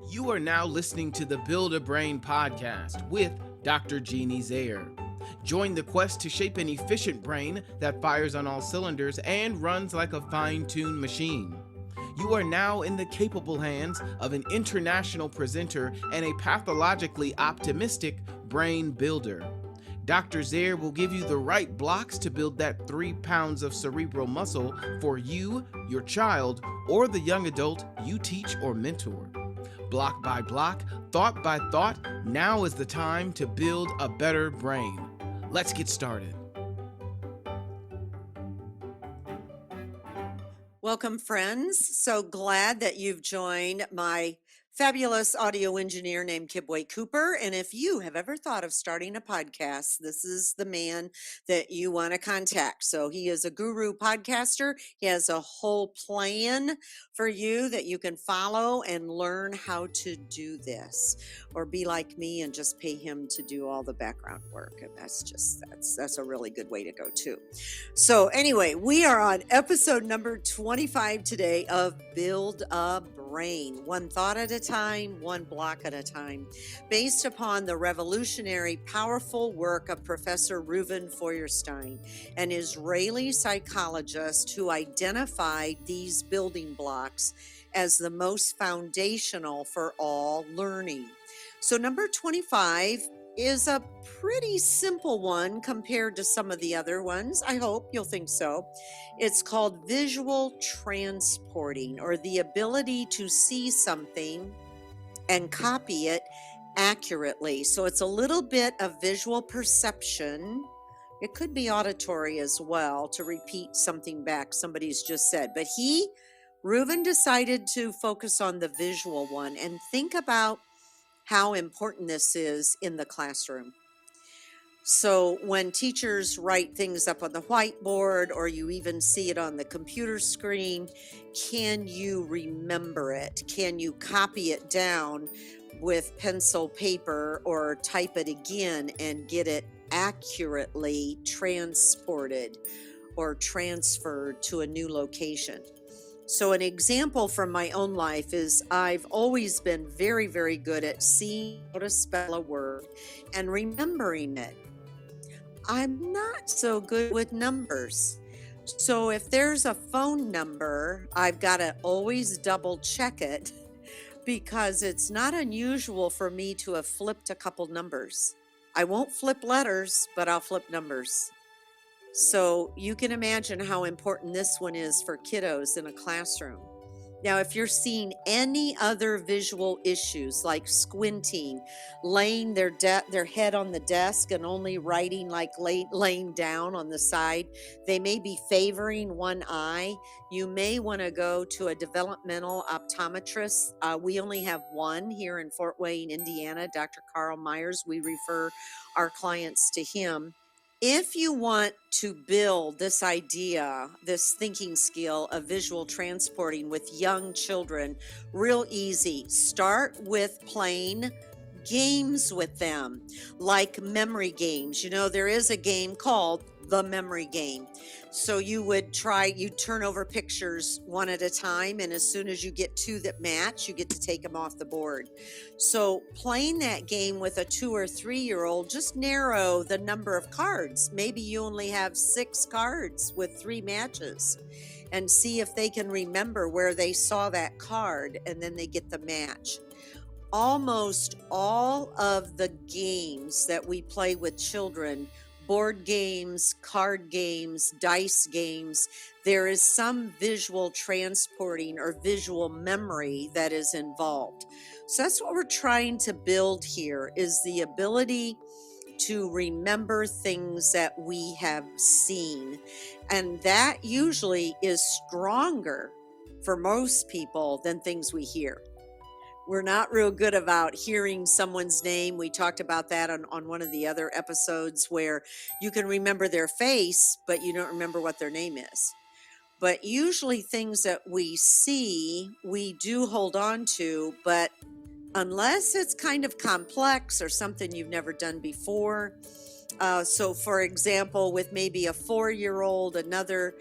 You are now listening to the Build a Brain podcast with Dr. Jeanne Zehr. Join the quest to shape an efficient brain that fires on all cylinders and runs like a fine-tuned machine. You are now in the capable hands of an international presenter and a pathologically optimistic brain builder. Dr. Zehr will give you the right blocks to build that 3 pounds of cerebral muscle for you, your child, or the young adult you teach or mentor. Block by block, thought by thought, now is the time to build a better brain. Let's get started. Welcome, friends. So glad that you've joined my fabulous audio engineer named Kidboy Cooper. And if you have ever thought of starting a podcast, this is the man that you want to contact. So he is a guru podcaster. He has a whole plan for you that you can follow and learn how to do this, or be like me and just pay him to do all the background work. And that's a really good way to go too. So anyway, we are on episode number 25 today of Build a Brain, one thought at a time, one block at a time, based upon the revolutionary, powerful work of Professor Reuven Feuerstein, an Israeli psychologist who identified these building blocks as the most foundational for all learning. So number 25 is a pretty simple one compared to some of the other ones. I hope you'll think so. It's called visual transporting, or the ability to see something and copy it accurately. So it's a little bit of visual perception. It could be auditory as well, to repeat something back somebody's just said. But Reuven, decided to focus on the visual one and think about how important this is in the classroom. So when teachers write things up on the whiteboard, or you even see it on the computer screen, can you remember it? Can you copy it down with pencil, paper, or type it again and get it accurately transported or transferred to a new location? So an example from my own life is I've always been very, very good at seeing how to spell a word and remembering it. I'm not so good with numbers. So if there's a phone number, I've got to always double check it, because it's not unusual for me to have flipped a couple numbers. I won't flip letters, but I'll flip numbers. So you can imagine how important this one is for kiddos in a classroom. Now, if you're seeing any other visual issues like squinting, laying their head on the desk and only writing like laying down on the side, they may be favoring one eye. You may want to go to a developmental optometrist. We only have one here in Fort Wayne, Indiana, Dr. Carl Myers. We refer our clients to him. If you want to build this idea, this thinking skill of visual transporting with young children, real easy. Start with playing games with them, like memory games. You know, there is a game called the memory game. So you turn over pictures one at a time, and as soon as you get two that match, you get to take them off the board. So playing that game with a 2 or 3-year-old, just narrow the number of cards. Maybe you only have 6 cards with 3 matches, and see if they can remember where they saw that card, and then they get the match. Almost all of the games that we play with children, board games, card games, dice games, there is some visual transporting or visual memory that is involved. So that's what we're trying to build here, is the ability to remember things that we have seen. And that usually is stronger for most people than things we hear. We're not real good about hearing someone's name. We talked about that on one of the other episodes, where you can remember their face, but you don't remember what their name is. But usually things that we see, we do hold on to, but unless it's kind of complex or something you've never done before. So for example, with maybe a 4-year-old, another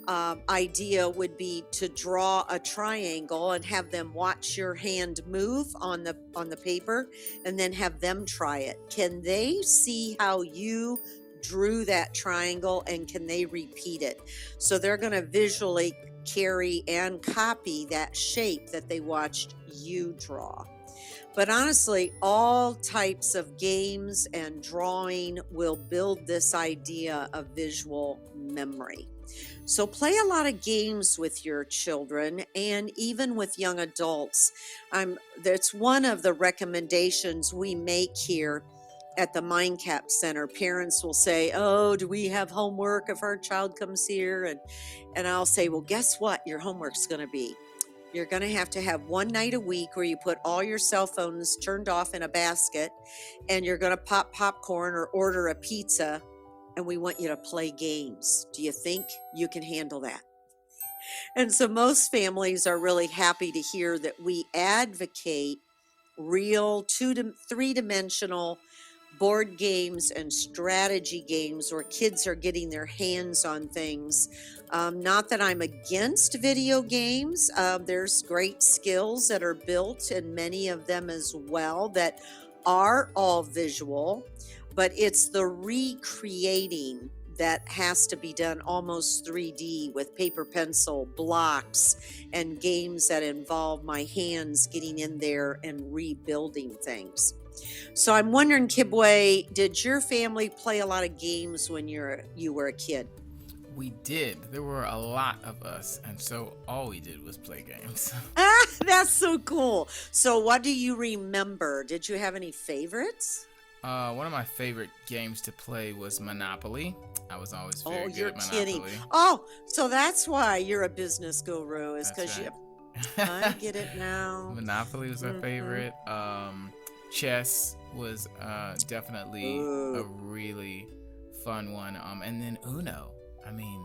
idea would be to draw a triangle and have them watch your hand move on the paper, and then have them try it. Can they see how you drew that triangle, and can they repeat it? So they're going to visually carry and copy that shape that they watched you draw. But honestly, all types of games and drawing will build this idea of visual memory. So play a lot of games with your children and even with young adults. That's one of the recommendations we make here at the MindCAP Center. Parents will say, "Oh, do we have homework if our child comes here?" And I'll say, "Well, guess what your homework's going to be? You're going to have one night a week where you put all your cell phones turned off in a basket, and you're going to pop popcorn or order a pizza, and we want you to play games. Do you think you can handle that?" And so most families are really happy to hear that we advocate real 2 to 3-dimensional board games and strategy games where kids are getting their hands on things. Not that I'm against video games. There's great skills that are built in many of them as well that are all visual, but it's the recreating that has to be done almost 3D with paper, pencil, blocks, and games that involve my hands getting in there and rebuilding things. So I'm wondering, Kidboy, did your family play a lot of games when you were a kid? We did. There were a lot of us, and so all we did was play games. That's so cool. So what do you remember? Did you have any favorites? One of my favorite games to play was Monopoly. I was always very good at Monopoly. Kidding. Oh, so that's why you're a business guru, is because right. I get it now. Monopoly was our favorite. Chess was definitely a really fun one. And then Uno. I mean,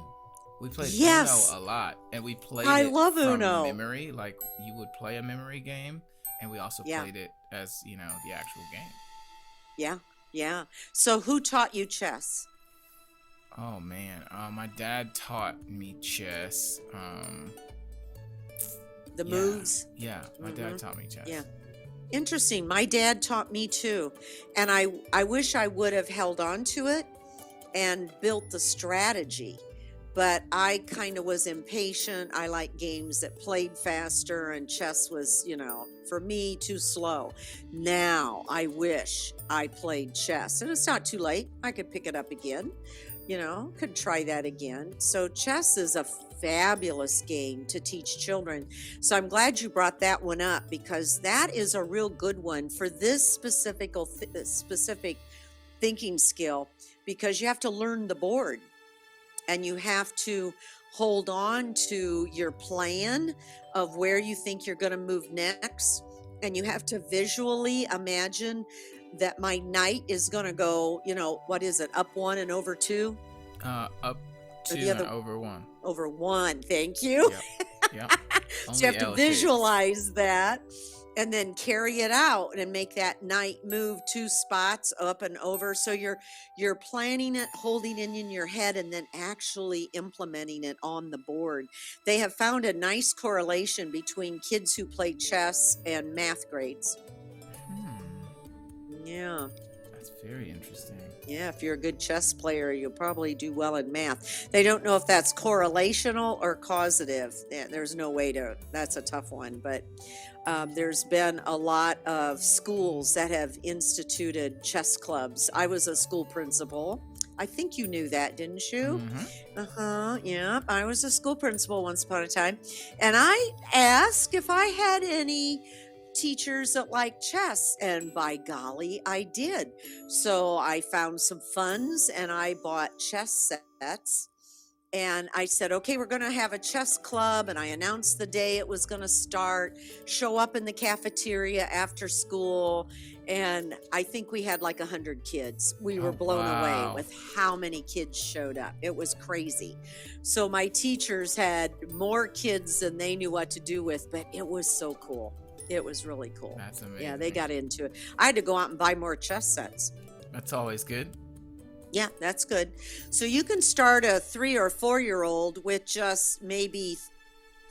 we played Uno a lot, and we played it love from Uno. memory. Like, you would play a memory game, and we also played it as, the actual game. Yeah. So who taught you chess? Oh man, my dad taught me chess. The moves? Yeah, my dad taught me chess. Yeah. Interesting. My dad taught me too. And I wish I would have held on to it and built the strategy. But I kind of was impatient. I like games that played faster, and chess was, for me, too slow. Now I wish I played chess. And it's not too late. I could pick it up again. Could try that again. So chess is a fabulous game to teach children. So I'm glad you brought that one up, because that is a real good one for this specific thinking skill, because you have to learn the board and you have to hold on to your plan of where you think you're going to move next. And you have to visually imagine that my knight is going to go, what is it? Up 1 and over 2? Up 2 and over 1. Over 1. Thank you. Yep. So you have to visualize that and then carry it out and make that knight move 2 spots up and over. So you're planning it, holding it in your head, and then actually implementing it on the board. They have found a nice correlation between kids who play chess and math grades. Yeah. That's very interesting. Yeah, if you're a good chess player, you'll probably do well in math. They don't know if that's correlational or causative. Yeah, there's no way to, that's a tough one. But there's been a lot of schools that have instituted chess clubs. I was a school principal. I think you knew that, didn't you? Yeah, I was a school principal once upon a time. And I asked if I had any teachers that like chess, and by golly, I did. So I found some funds and I bought chess sets, and I said, okay, we're going to have a chess club, and I announced the day it was going to start. Show up in the cafeteria after school, and I think we had like 100 kids. We were blown away with how many kids showed up. It was crazy. So my teachers had more kids than they knew what to do with, but it was so cool. It was really cool. That's amazing. Yeah, they got into it. I had to go out and buy more chess sets. That's always good. Yeah, that's good. So you can start a 3 or 4-year-old with just maybe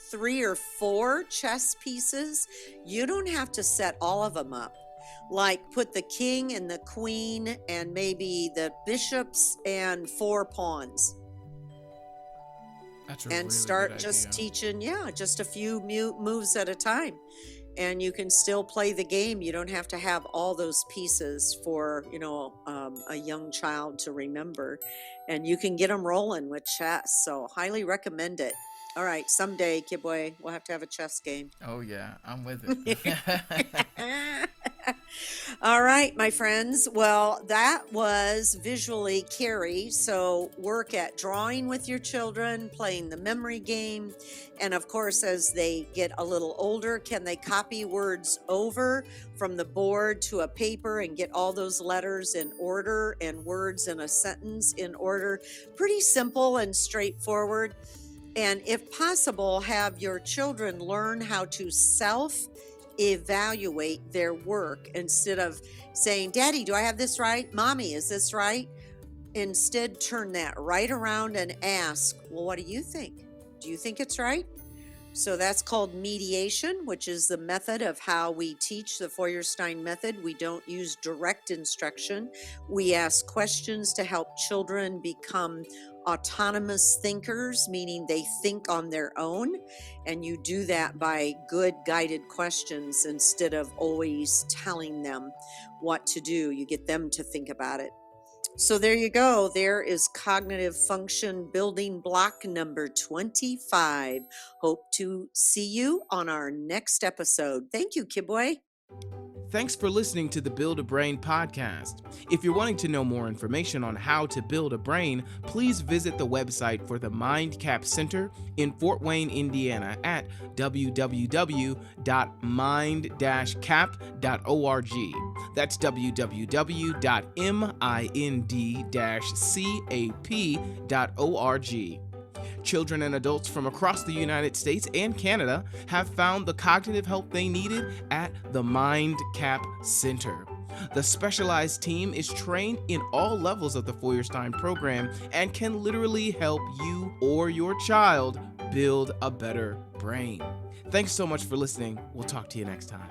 3 or 4 chess pieces. You don't have to set all of them up. Like put the king and the queen and maybe the bishops and 4 pawns That's a and really good start just idea. teaching, yeah, just a few moves at a time. And you can still play the game. You don't have to have all those pieces for, a young child to remember. And you can get them rolling with chess. So highly recommend it. All right, someday, Kidboy, we'll have to have a chess game. Oh yeah, I'm with it. All right, my friends. Well, that was visually Carrie. So work at drawing with your children, playing the memory game. And of course, as they get a little older, can they copy words over from the board to a paper and get all those letters in order and words in a sentence in order? Pretty simple and straightforward. And if possible, have your children learn how to self-evaluate their work instead of saying, Daddy, do I have this right? Mommy, is this right? Instead, turn that right around and ask, well, what do you think? Do you think it's right? So that's called mediation, which is the method of how we teach the Feuerstein method. We don't use direct instruction. We ask questions to help children become autonomous thinkers, meaning they think on their own. And you do that by good guided questions instead of always telling them what to do. You get them to think about it. So there you go. There is cognitive function building block number 25. Hope to see you on our next episode. Thank you, Kidboy. Thanks for listening to the Build a Brain podcast. If you're wanting to know more information on how to build a brain, please visit the website for the MindCAP Center in Fort Wayne, Indiana at www.mind-cap.org. That's www.mind-cap.org. Children and adults from across the United States and Canada have found the cognitive help they needed at the MindCAP Center. The specialized team is trained in all levels of the Feuerstein program and can literally help you or your child build a better brain. Thanks so much for listening. We'll talk to you next time.